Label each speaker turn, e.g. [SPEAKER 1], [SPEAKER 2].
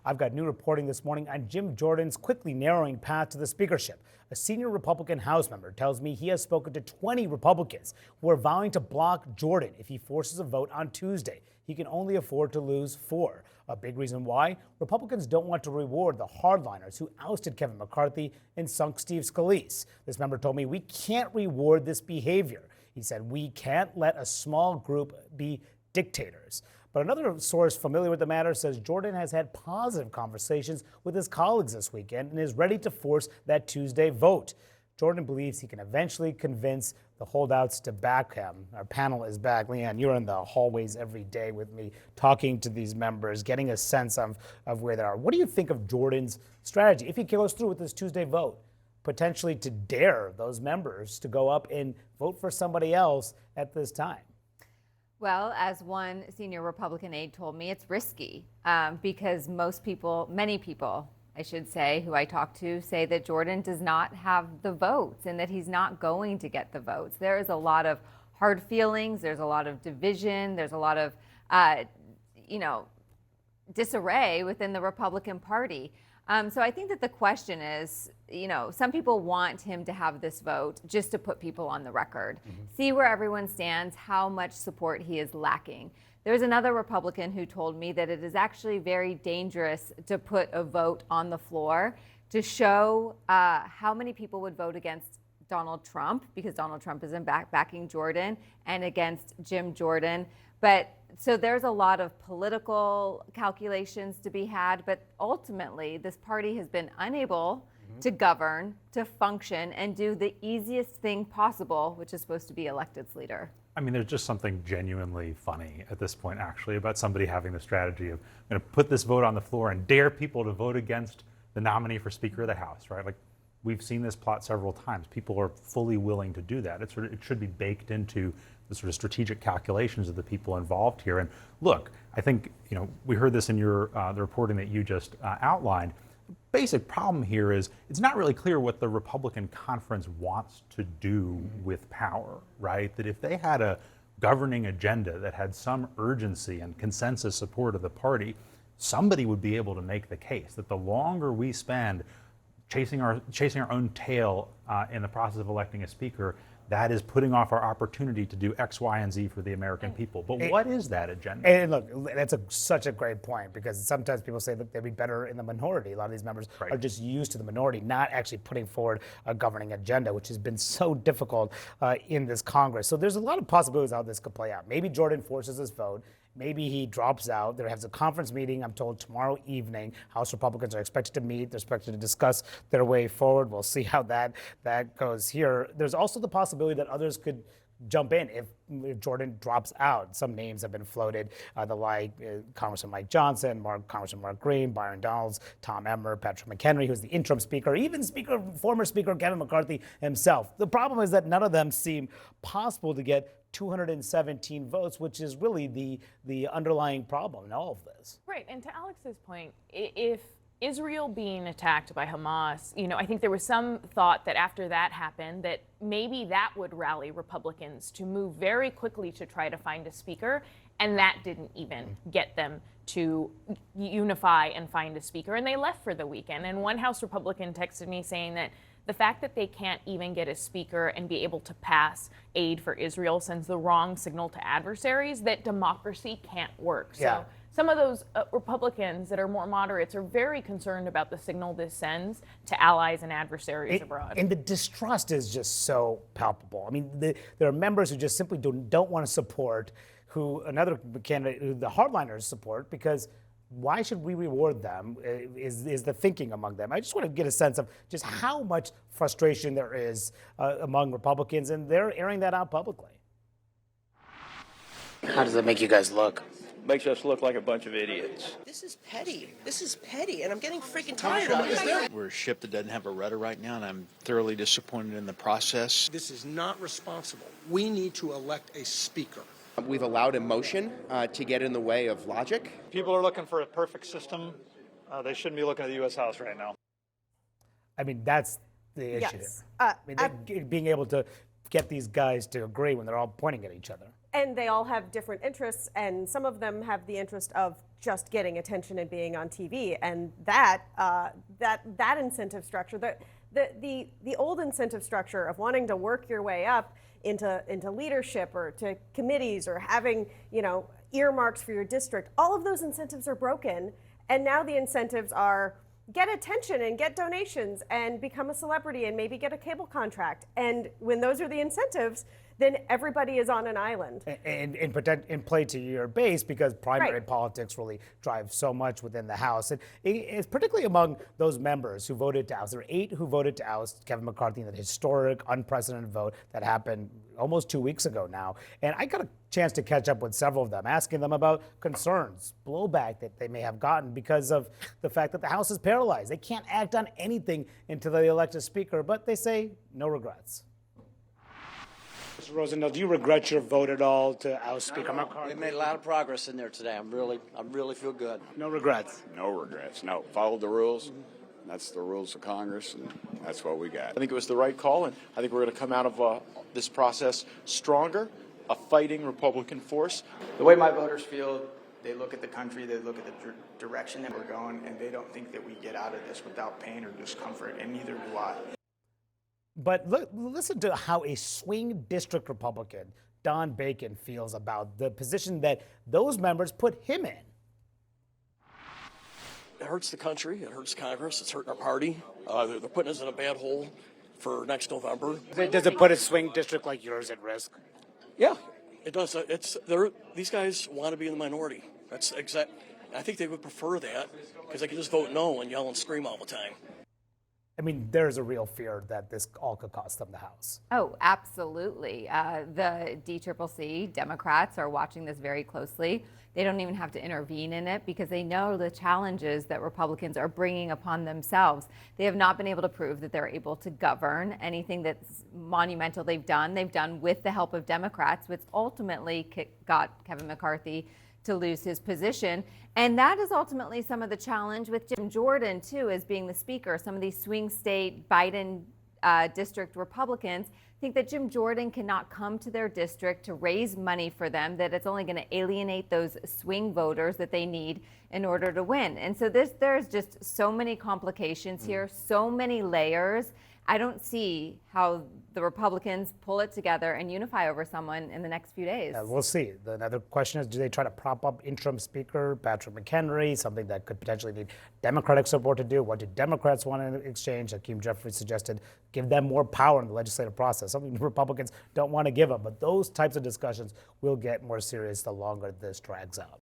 [SPEAKER 1] I've got new reporting this morning on Jim Jordan's quickly narrowing path to the speakership. A senior Republican House member tells me he has spoken to 20 Republicans who are vowing to block Jordan if he forces a vote on Tuesday. He can only afford to lose 4. A big reason why Republicans don't want to reward the hardliners who ousted Kevin McCarthy and sunk Steve Scalise. This member told me we can't reward this behavior. He said we can't let a small group be dictators. But another source familiar with the matter says Jordan has had positive conversations with his colleagues this weekend and is ready to force that Tuesday vote. Jordan believes he can eventually convince the holdouts to back him. Our panel is back. Leanne, you're in the hallways every day with me, talking to these members, getting a sense of where they are. What do you think of Jordan's strategy, if he goes through with this Tuesday vote, potentially to dare those members to go up and vote for somebody else at this time?
[SPEAKER 2] Well, as one senior Republican aide told me, it's risky because many people, I should say, who I talk to say that Jordan does not have the votes and that he's not going to get the votes. There is a lot of hard feelings. There's a lot of division. There's a lot of, disarray within the Republican Party. So I think that the question is, some people want him to have this vote just to put people on the record, see where everyone stands, how much support he is lacking. There's another Republican who told me that it is actually very dangerous to put a vote on the floor to show how many people would vote against Donald Trump, because Donald Trump isn't backing Jordan, and against Jim Jordan. But so there's a lot of political calculations to be had, but ultimately this party has been unable to govern, to function, and do the easiest thing possible, which is supposed to be elect its leader.
[SPEAKER 3] I mean, there's just something genuinely funny at this point, actually, about somebody having the strategy of, I'm going to put this vote on the floor and dare people to vote against the nominee for Speaker of the House, right? Like, we've seen this plot several times. People are fully willing to do that. It should be baked into the sort of strategic calculations of the people involved here. And look, I think, we heard this in your the reporting that you just outlined. The basic problem here is it's not really clear what the Republican conference wants to do with power, right? That if they had a governing agenda that had some urgency and consensus support of the party, somebody would be able to make the case that the longer we spend chasing our own tail in the process of electing a speaker, that is putting off our opportunity to do X, Y, and Z for the American people. But what is that agenda?
[SPEAKER 1] And look, that's such a great point, because sometimes people say that they'd be better in the minority. A lot of these members are just used to the minority, not actually putting forward a governing agenda, which has been so difficult in this Congress. So there's a lot of possibilities how this could play out. Maybe Jordan forces his vote. Maybe he drops out. There has a conference meeting, I'm told, tomorrow evening. House Republicans are expected to meet. They're expected to discuss their way forward. We'll see how that goes here. There's also the possibility that others could jump in if Jordan drops out. Some names have been floated, Congressman Mike Johnson, Congressman Mark Green, Byron Donalds, Tom Emmer, Patrick McHenry, who's the interim speaker, even former Speaker Kevin McCarthy himself. The problem is that none of them seem possible to get 217 votes, which is really the underlying problem in all of this.
[SPEAKER 4] Right, and to Alex's point, if Israel being attacked by Hamas, I think there was some thought that after that happened, that maybe that would rally Republicans to move very quickly to try to find a speaker, and that didn't even get them to unify and find a speaker, and they left for the weekend. And one House Republican texted me saying that the fact that they can't even get a speaker and be able to pass aid for Israel sends the wrong signal to adversaries that democracy can't work.
[SPEAKER 1] Yeah.
[SPEAKER 4] So some of those Republicans that are more moderates are very concerned about the signal this sends to allies and adversaries abroad.
[SPEAKER 1] And the distrust is just so palpable. I mean, there are members who just simply don't want to support another candidate who the hardliners support, because why should we reward them is the thinking among them. I just want to get a sense of just how much frustration there is among Republicans, and they're airing that out publicly. How does that make you guys look?
[SPEAKER 5] Makes us look like a bunch of idiots.
[SPEAKER 6] This is petty, and I'm getting freaking tired of it.
[SPEAKER 7] We're a ship that doesn't have a rudder right now, and I'm thoroughly disappointed in the process.
[SPEAKER 8] This is not responsible. We need to elect a speaker.
[SPEAKER 9] We've allowed emotion to get in the way of logic.
[SPEAKER 10] People are looking for a perfect system. They shouldn't be looking at the U.S. House right now.
[SPEAKER 1] I mean, that's the issue. Yes. Being able to get these guys to agree when they're all pointing at each other.
[SPEAKER 11] And they all have different interests, and some of them have the interest of just getting attention and being on TV, and that incentive structure, the old incentive structure of wanting to work your way up into leadership or to committees or having earmarks for your district, all of those incentives are broken, and now the incentives are get attention and get donations and become a celebrity and maybe get a cable contract. And when those are the incentives, then everybody is on an island.
[SPEAKER 1] And play to your base, because primary
[SPEAKER 11] Right.
[SPEAKER 1] politics really drive so much within the House. And it's particularly among those members who voted to oust. There were 8 who voted to oust Kevin McCarthy in that historic, unprecedented vote that happened almost 2 weeks ago now. And I got a chance to catch up with several of them, asking them about concerns, blowback that they may have gotten because of the fact that the House is paralyzed. They can't act on anything until they elect a speaker, but they say no regrets. Mr. Rosendale, do you regret your vote at all to oust Speaker McCarthy?
[SPEAKER 12] We made a lot of progress in there today. I really feel good.
[SPEAKER 1] No regrets.
[SPEAKER 13] No regrets. No. Followed the rules. That's the rules of Congress, and that's what we got.
[SPEAKER 14] I think it was the right call, and I think we're going to come out of this process stronger, a fighting Republican force.
[SPEAKER 15] The way my voters feel, they look at the country, they look at the direction that we're going, and they don't think that we get out of this without pain or discomfort, and neither do I.
[SPEAKER 1] But listen to how a swing district Republican, Don Bacon, feels about the position that those members put him in.
[SPEAKER 6] It hurts the country. It hurts Congress. It's hurting our party. They're putting us in a bad hole for next November.
[SPEAKER 1] Does it put a swing district like yours at risk?
[SPEAKER 6] Yeah, it does. These guys want to be in the minority. That's exact. I think they would prefer that because they can just vote no and yell and scream all the time.
[SPEAKER 1] I mean, there's a real fear that this all could cost them the House.
[SPEAKER 2] Oh, absolutely. The DCCC, Democrats, are watching this very closely. They don't even have to intervene in it because they know the challenges that Republicans are bringing upon themselves. They have not been able to prove that they're able to govern. Anything that's monumental they've done with the help of Democrats, which ultimately got Kevin McCarthy to lose his position. And that is ultimately some of the challenge with Jim Jordan, too, as being the speaker. Some of these swing state Biden district Republicans think that Jim Jordan cannot come to their district to raise money for them, that it's only going to alienate those swing voters that they need in order to win. And so there's just so many complications here, so many layers. I don't see how the Republicans pull it together and unify over someone in the next few days.
[SPEAKER 1] We'll see. Another question is, do they try to prop up interim Speaker Patrick McHenry, something that could potentially need Democratic support to do? What do Democrats want in exchange? Hakeem Jeffries suggested give them more power in the legislative process, something the Republicans don't want to give them. But those types of discussions will get more serious the longer this drags out.